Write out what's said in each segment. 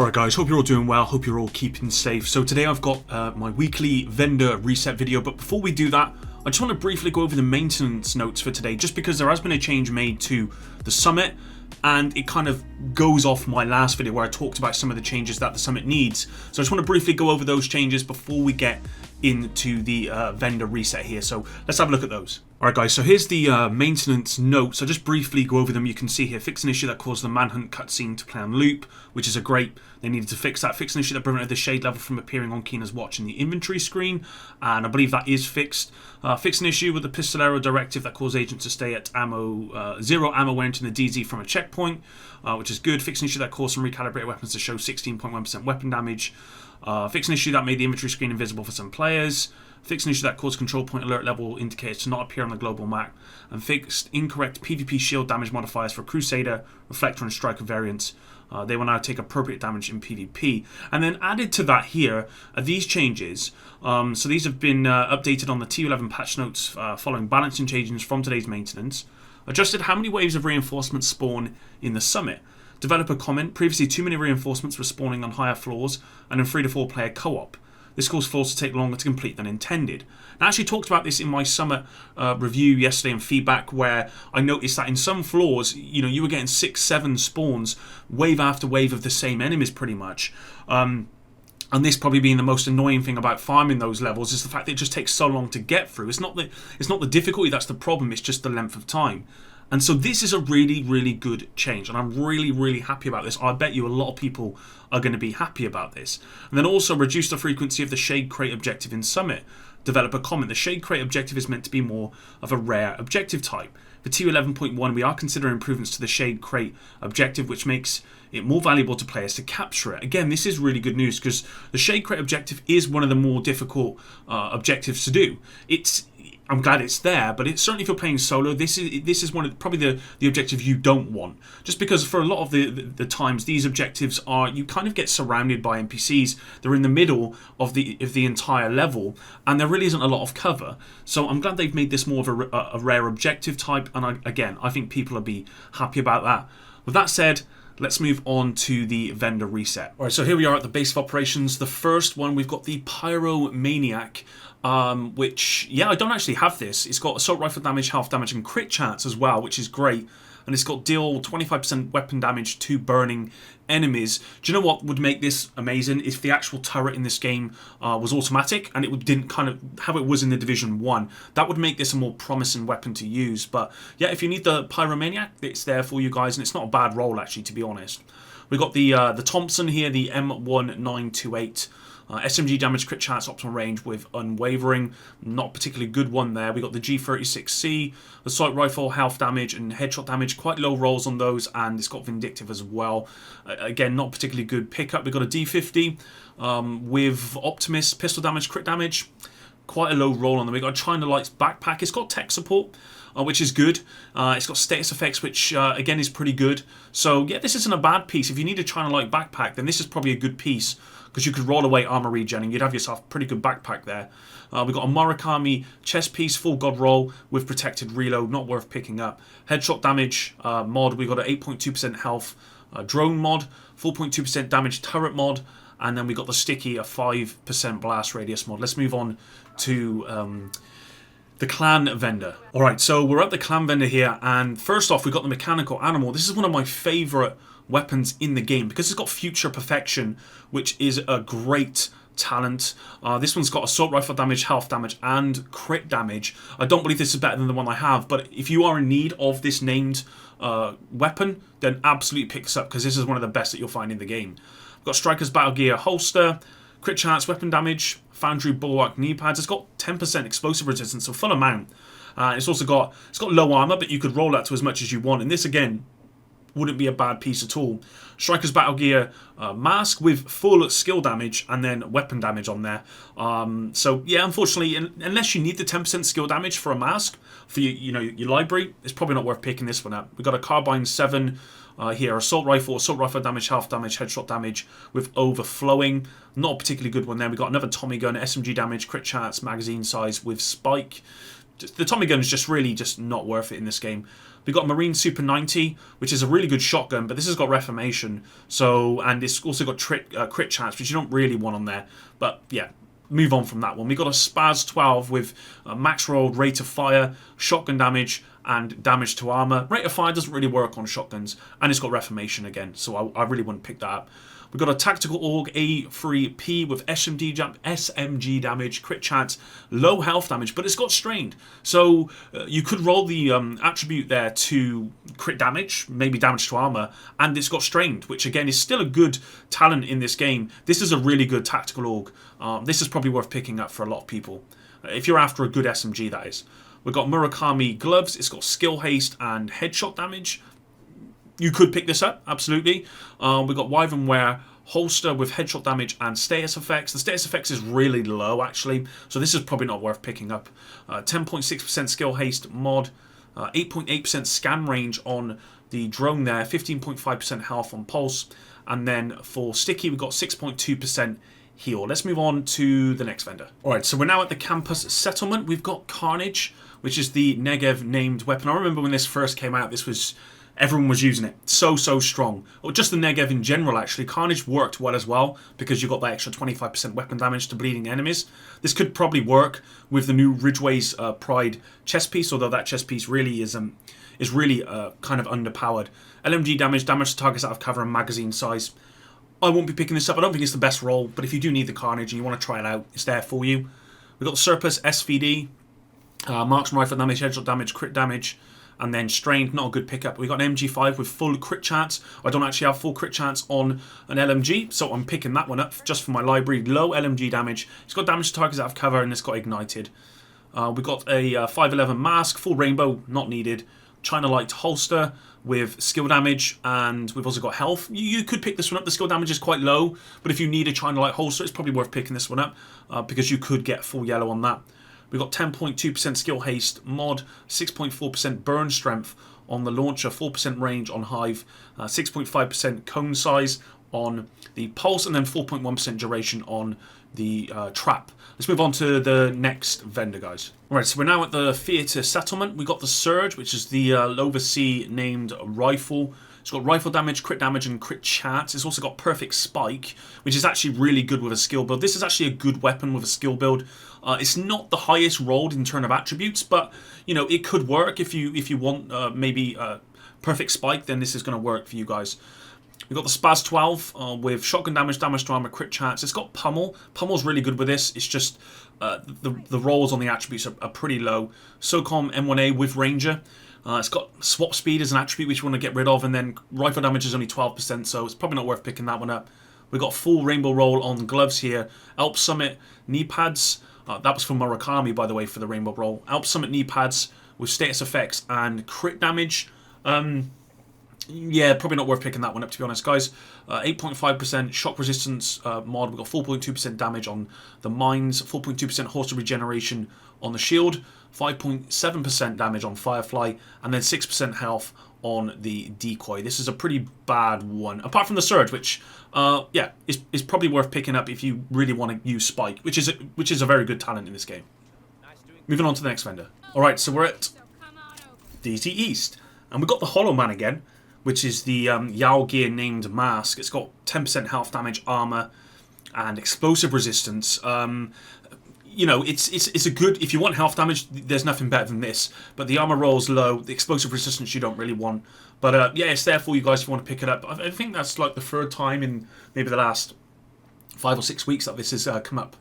Alright guys, hope you're all doing well, hope you're all keeping safe. So today I've got my weekly vendor reset video, but before we do that, I just want to briefly go over the maintenance notes for today, just because there has been a change made to the summit, and it kind of goes off my last video where I talked about some of the changes that the summit needs. So I just want to briefly go over those changes before we get into the vendor reset here. So let's have a look at those. Alright guys, so here's the maintenance notes. So just briefly go over them. You can see here, fix an issue that caused the manhunt cutscene to play on loop, which is a great, they needed to fix that. Fix an issue that prevented the shade level from appearing on Keena's watch in the inventory screen, and I believe that is fixed. Fix an issue with the pistolero directive that caused agents to stay at zero ammo when entering the DZ from a checkpoint, which is good. Fix an issue that caused some recalibrated weapons to show 16.1% weapon damage. Fix an issue that made the inventory screen invisible for some players. Fix an issue that caused control point alert level indicators to not appear on the global map. And fixed incorrect PvP shield damage modifiers for Crusader, Reflector and Striker variants. They will now take appropriate damage in PvP. And then added to that here are these changes. So these have been updated on the T11 patch notes following balancing changes from today's maintenance. Adjusted how many waves of reinforcements spawn in the summit. Developer comment, previously too many reinforcements were spawning on higher floors and in 3 to 4 player co-op. This caused floors to take longer to complete than intended. I actually talked about this in my summit review yesterday and feedback, where I noticed that in some floors, you were getting 6-7 spawns, wave after wave of the same enemies pretty much. And this probably being the most annoying thing about farming those levels is the fact that it just takes so long to get through. It's not the difficulty that's the problem, it's just the length of time. And so this is a really, really good change, and I'm really, really happy about this. I bet you a lot of people are going to be happy about this. And then also reduce the frequency of the Shade Crate objective in Summit. Developer comment, the Shade Crate objective is meant to be more of a rare objective type. For T11.1, we are considering improvements to the Shade Crate objective, which makes it more valuable to players to capture it. Again, this is really good news, because the Shade Crate objective is one of the more difficult objectives to do. I'm glad it's there, but it's certainly, if you're playing solo, this is one of probably the objective you don't want. Just because for a lot of the times, these objectives are, you kind of get surrounded by NPCs. They're in the middle of the entire level, and there really isn't a lot of cover. So I'm glad they've made this more of a rare objective type, and I think people will be happy about that. With that said, let's move on to the vendor reset. Alright, so here we are at the base of operations. The first one, we've got the Pyromaniac, which, I don't actually have this. It's got assault rifle damage, health damage, and crit chance as well, which is great. And it's got deal 25% weapon damage to burning enemies. Do you know what would make this amazing? If the actual turret in this game was automatic, and it didn't kind of how it was in the Division 1. That would make this a more promising weapon to use. But yeah, if you need the Pyromaniac, it's there for you guys, and it's not a bad roll actually, to be honest. We've got the Thompson here, the M1928. SMG damage, crit chance, optimal range with unwavering. Not a particularly good one there. We got the G36C, assault rifle, health damage and headshot damage. Quite low rolls on those, and it's got vindictive as well. Again, not particularly good pickup. We got a D50 with Optimus, pistol damage, crit damage. Quite a low roll on them. We got a China Lights backpack. It's got tech support, which is good. It's got status effects, which again is pretty good. So yeah, this isn't a bad piece. If you need a China Light backpack, then this is probably a good piece, because you could roll away armor regen and you'd have yourself a pretty good backpack there. We've got a Murakami chest piece, full god roll with protected reload, not worth picking up. Headshot damage mod, we've got an 8.2% health drone mod, 4.2% damage turret mod, and then we got the sticky, a 5% blast radius mod. Let's move on to the clan vendor. Alright, so we're at the clan vendor here, and first off, we've got the mechanical animal. This is one of my favourite weapons in the game, because it's got future perfection, which is a great talent. This one's got assault rifle damage, health damage, and crit damage. I don't believe this is better than the one I have, but if you are in need of this named weapon, then absolutely pick this up, because this is one of the best that you'll find in the game. We've got Striker's Battle Gear holster, crit chance, weapon damage, Foundry Bulwark knee pads. It's got 10% explosive resistance, so full amount. It's got low armor, but you could roll that to as much as you want, and this again wouldn't be a bad piece at all. Striker's Battle Gear mask with full skill damage and then weapon damage on there. So yeah, unfortunately, unless you need the 10% skill damage for a mask for your library, it's probably not worth picking this one up. We've got a Carbine 7 here, assault rifle damage, health damage, headshot damage with overflowing. Not a particularly good one there. We've got another Tommy gun, SMG damage, crit chance, magazine size with spike. the Tommy gun is just really just not worth it in this game. We've got Marine Super 90, which is a really good shotgun, but this has got Reformation, so, and it's also got crit chance, which you don't really want on there. But yeah, move on from that one. We've got a Spaz 12 with max rolled rate of fire, shotgun damage, and damage to armor. Rate of fire doesn't really work on shotguns, and it's got Reformation again, so I really wouldn't pick that up. We've got a Tactical Org A3P with SMG damage, crit chance, low health damage, but it's got Strained. So you could roll the attribute there to crit damage, maybe damage to armor, and it's got Strained, which again is still a good talent in this game. This is a really good Tactical Org. This is probably worth picking up for a lot of people. If you're after a good SMG, that is. We've got Murakami Gloves, it's got Skill Haste and Headshot damage. You could pick this up, absolutely. We've got Wyvernware Holster with headshot damage and status effects. The status effects is really low, actually, so this is probably not worth picking up. 10.6% skill haste mod, 8.8% scan range on the drone there, 15.5% health on pulse, and then for sticky we've got 6.2% heal. Let's move on to the next vendor. Alright, so we're now at the campus settlement. We've got Carnage, which is the Negev named weapon. I remember when this first came out, everyone was using it. So strong. Or just the Negev in general, actually. Carnage worked well as well, because you got that extra 25% weapon damage to bleeding enemies. This could probably work with the new Ridgeway's Pride chest piece, although that chest piece really is really kind of underpowered. LMG damage to targets out of cover and magazine size. I won't be picking this up. I don't think it's the best roll, but if you do need the Carnage and you want to try it out, it's there for you. We've got the Surplus SVD, marksman rifle damage, headshot damage, crit damage, and then Strained, not a good pickup. We've got an MG5 with full crit chance. I don't actually have full crit chance on an LMG, so I'm picking that one up just for my library. Low LMG damage. It's got damage to targets out of cover, and it's got ignited. We've got a 511 mask, full rainbow, not needed. China Light holster with skill damage, and we've also got health. You could pick this one up. The skill damage is quite low, but if you need a China Light holster, it's probably worth picking this one up because you could get full yellow on that. We've got 10.2% skill haste mod, 6.4% burn strength on the launcher, 4% range on Hive, 6.5% cone size on the pulse, and then 4.1% duration on the trap. Let's move on to the next vendor, guys. Alright, so we're now at the theatre settlement. We've got the Surge, which is the Lovacy named rifle. It's got rifle damage, crit damage, and crit chance. It's also got perfect spike, which is actually really good with a skill build. This is actually a good weapon with a skill build. It's not the highest rolled in terms of attributes, but you know it could work if you want maybe perfect spike. Then this is going to work for you guys. We've got the Spaz 12 with shotgun damage, damage to armor, crit chance. It's got pummel. Pummel's really good with this. It's just the rolls on the attributes are pretty low. SOCOM M1A with Ranger. It's got swap speed as an attribute which you want to get rid of, and then rifle damage is only 12%, so it's probably not worth picking that one up. We've got full rainbow roll on gloves here. Alp Summit knee pads. That was from Murakami, by the way, for the rainbow roll. Alp Summit knee pads with status effects and crit damage. Yeah, probably not worth picking that one up, to be honest, guys. 8.5% shock resistance mod. We've got 4.2% damage on the mines, 4.2% holster regeneration on the shield, 5.7% damage on Firefly, and then 6% health on the decoy. This is a pretty bad one, apart from the Surge, which yeah, is probably worth picking up if you really want to use Spike, which is a very good talent in this game. Moving on to the next vendor. Alright, so we're at DC East, and we've got the Hollow Man again, which is the Yao Gear named mask. It's got 10% health damage, armor, and explosive resistance. You know, it's a good, if you want health damage, there's nothing better than this. But the armor roll's low, the explosive resistance you don't really want. But yeah, it's there for you guys if you want to pick it up. I think that's like the third time in maybe the last 5 or 6 weeks that this has come up.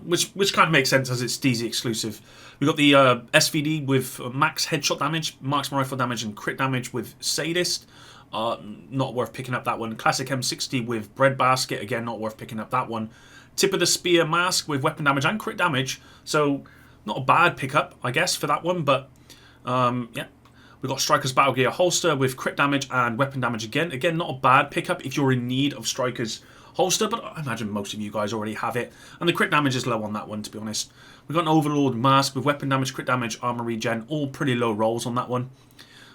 Which kind of makes sense as it's DZ exclusive. We've got the SVD with max headshot damage, marksman rifle damage, and crit damage with Sadist. Not worth picking up that one. Classic M60 with Breadbasket. Again, not worth picking up that one. Tip of the Spear mask with weapon damage and crit damage. So, not a bad pickup, I guess, for that one. But, yeah. We've got Striker's Battle Gear holster with crit damage and weapon damage again. Again, not a bad pickup if you're in need of Striker's holster, but I imagine most of you guys already have it. And the crit damage is low on that one, to be honest. We've got an Overlord mask with weapon damage, crit damage, armor regen. All pretty low rolls on that one.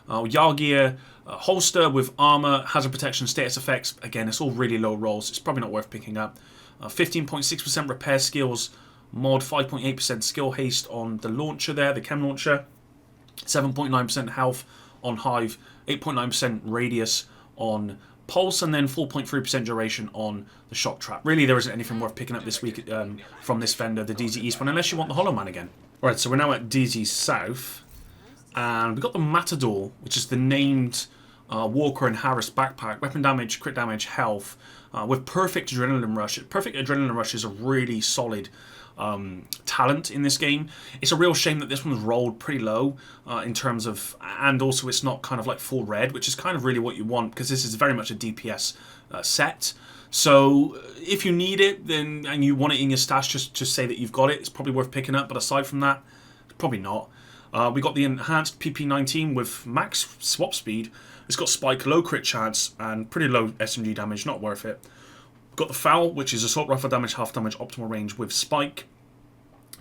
Yargear holster with armor, hazard protection, status effects. Again, it's all really low rolls. It's probably not worth picking up. 15.6% repair skills mod, 5.8% skill haste on the launcher there, the chem launcher, 7.9% health on Hive, 8.9% radius on Pulse, and then 4.3% duration on the Shock Trap. Really, there isn't anything worth picking up this week from this vendor, the DZ East one, unless you want the Hollow Man again. Alright, so we're now at DZ South, and we've got the Matador, which is the named Walker and Harris backpack. Weapon damage, crit damage, health, with perfect adrenaline rush. Perfect adrenaline rush is a really solid talent in this game. It's a real shame that this one's rolled pretty low in terms of, and also it's not kind of like full red, which is kind of really what you want, because this is very much a DPS set. So if you need it, then and you want it in your stash, just say that you've got it. It's probably worth picking up, but aside from that, probably not. We got the enhanced PP19 with max swap speed. It's got spike, low crit chance, and pretty low SMG damage. Not worth it. Got the Foul, which is assault rifle damage, half damage, optimal range with spike.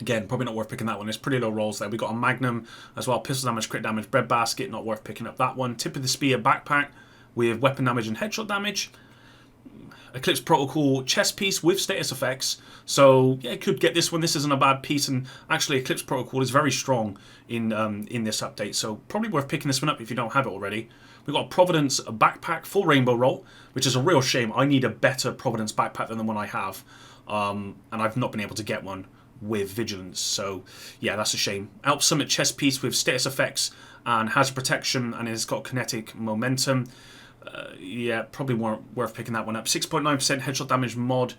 Again, probably not worth picking that one. There's pretty low rolls there. We got a Magnum as well, pistol damage, crit damage, bread basket. Not worth picking up that one. Tip of the Spear backpack with weapon damage and headshot damage. Eclipse Protocol chest piece with status effects. So yeah, could get this one. This isn't a bad piece, and actually Eclipse Protocol is very strong in this update. So probably worth picking this one up if you don't have it already. We've got a Providence backpack, full rainbow roll, which is a real shame. I need a better Providence backpack than the one I have, and I've not been able to get one with Vigilance. So yeah, that's a shame. Alp Summit chest piece with status effects and hazard protection, and it's got kinetic momentum. Yeah, probably weren't worth picking that one up. 6.9% headshot damage mod,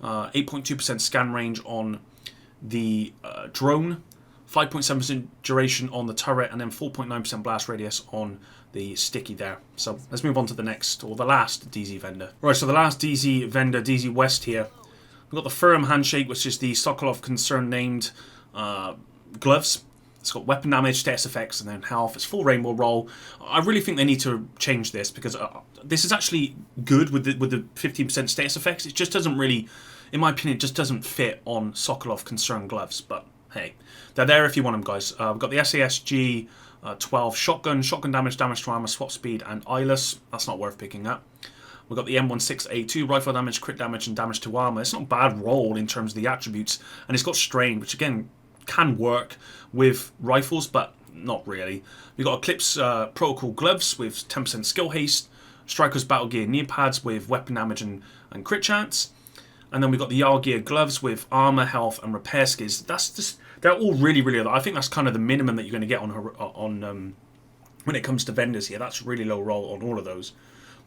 8.2% scan range on the drone, 5.7% duration on the turret, and then 4.9% blast radius on the sticky there. So let's move on to the next, or the last DZ vendor. Right, so the last DZ vendor, DZ West here. We've got the Firm Handshake, which is the Sokolov Concern named gloves. It's got weapon damage, status effects, and then health. It's full rainbow roll. I really think they need to change this, because this is actually good with the 15% status effects. It just doesn't really, in my opinion, it just doesn't fit on Sokolov Concern gloves. But hey, they're there if you want them, guys. We've got the SASG 12 shotgun, shotgun damage, damage to armor, swap speed, and eyeless. That's not worth picking up. We've got the M16A2 rifle damage, crit damage, and damage to armor. It's not a bad roll in terms of the attributes, and it's got strain, which again can work with rifles, but not really. We've got Eclipse Protocol gloves with 10% skill haste, Striker's Battle Gear knee pads with weapon damage and crit chance, and then we've got the Yarl Gear gloves with armor, health, and repair skills. That's just, they're all really, really low. I think that's kind of the minimum that you're going to get on when it comes to vendors here. That's really low roll on all of those.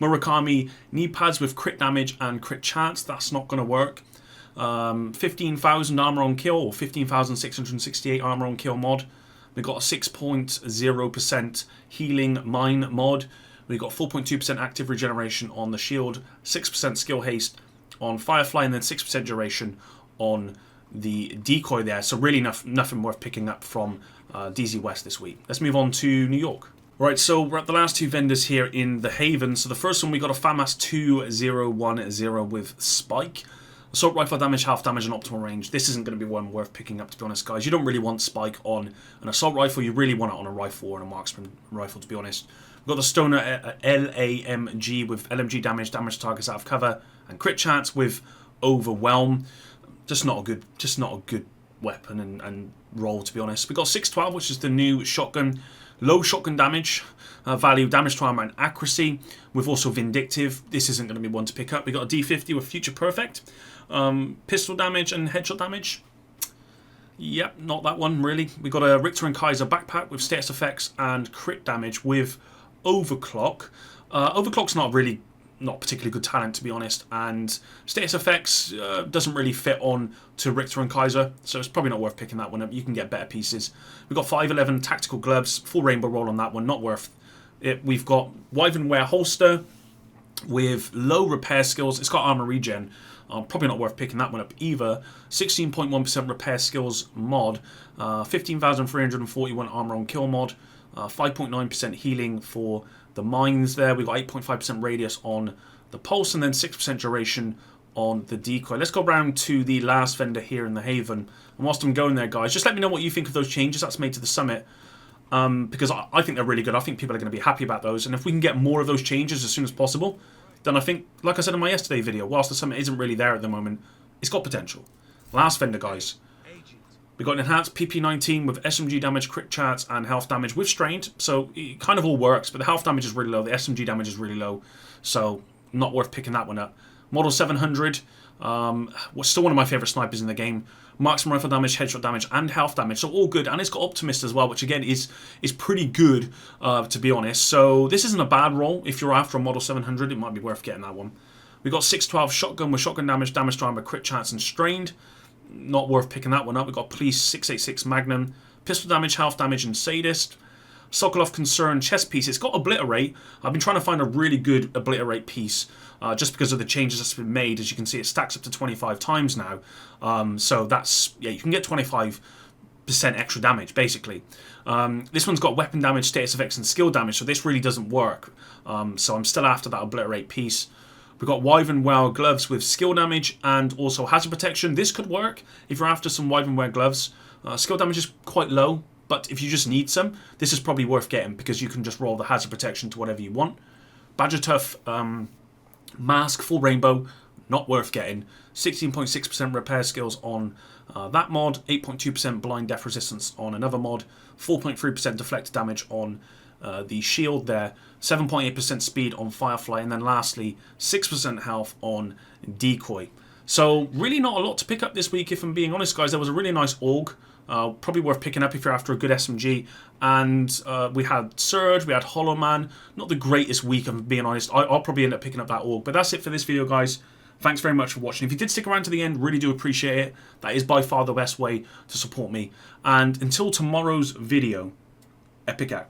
Murakami knee pads with crit damage and crit chance. That's not going to work. 15,000 armor on kill, or 15,668 armor on kill mod. We've got a 6.0% healing mine mod. We've got 4.2% active regeneration on the shield, 6% skill haste on Firefly, and then 6% duration on the decoy there. So really nothing worth picking up from DZ West this week. Let's move on to New York. Right, so we're at the last two vendors here in the Haven. So the first one, we got a FAMAS 2010 with Spike. Assault rifle damage, half damage, and optimal range. This isn't going to be one worth picking up, to be honest, guys. You don't really want Spike on an assault rifle. You really want it on a rifle or a marksman rifle, to be honest. We've got the Stoner LAMG with LMG damage, damage targets out of cover, and crit chance with Overwhelm. Just not a good weapon and roll, to be honest. We've got 612, which is the new shotgun. Low shotgun damage value, damage to armor, and accuracy. With also Vindictive. This isn't going to be one to pick up. We've got a D50 with Future Perfect. Pistol damage and headshot damage. Yep, not that one, really. We've got a Richter and Kaiser backpack with status effects and crit damage with Overclock. Overclock's not particularly good talent, to be honest, and status effects doesn't really fit on to Richter and Kaiser, so it's probably not worth picking that one up. You can get better pieces. We've got 511 tactical gloves, full rainbow roll on that one, not worth it. We've got Wyvernware holster with low repair skills. It's got armor regen. Probably not worth picking that one up either. 16.1% repair skills mod, 15,341 armor on kill mod, 5.9% healing for the mines there. We've got 8.5% radius on the pulse, and then 6% duration on the decoy. Let's go round to the last vendor here in the Haven. And whilst I'm going there, guys, just let me know what you think of those changes that's made to the summit. Because I think they're really good. I think people are going to be happy about those. And if we can get more of those changes as soon as possible, then I think, like I said in my yesterday video, whilst the summit isn't really there at the moment, it's got potential. Last vendor, guys. We got an enhanced PP19 with SMG damage, crit chance, and health damage with strained. So it kind of all works, but the health damage is really low. The SMG damage is really low. So not worth picking that one up. Model 700. Still one of my favourite snipers in the game. Marksman rifle damage, headshot damage, and health damage. So all good. And it's got Optimist as well, which again is pretty good, to be honest. So this isn't a bad roll. If you're after a Model 700, it might be worth getting that one. We got 612 shotgun with shotgun damage, damage to armor, crit chance, and strained. Not worth picking that one up. We got Police 686 Magnum, pistol damage, health damage, and sadist. Sokolov Concern chest piece. It's got Obliterate. I've been trying to find a really good Obliterate piece, just because of the changes that's been made. As you can see, it stacks up to 25 times now. So that's, yeah, you can get 25% extra damage, basically. This one's got weapon damage, status effects, and skill damage, so this really doesn't work. So I'm still after that Obliterate piece. We've got Wyvern Wear gloves with skill damage and also hazard protection. This could work if you're after some Wyvern Wear gloves. Skill damage is quite low, but if you just need some, this is probably worth getting because you can just roll the hazard protection to whatever you want. Badger Tough mask, full rainbow, not worth getting. 16.6% repair skills on that mod, 8.2% blind death resistance on another mod, 4.3% deflect damage on the shield there, 7.8% speed on Firefly, and then lastly 6% health on Decoy. So really not a lot to pick up this week, if I'm being honest, guys. There was a really nice AUG, probably worth picking up if you're after a good SMG, and we had Surge, we had Hollow Man. Not the greatest week, if I'm being honest. I'll probably end up picking up that AUG, but that's it for this video, guys. Thanks very much for watching. If you did stick around to the end, really do appreciate it. That is by far the best way to support me. And until tomorrow's video, Epic out.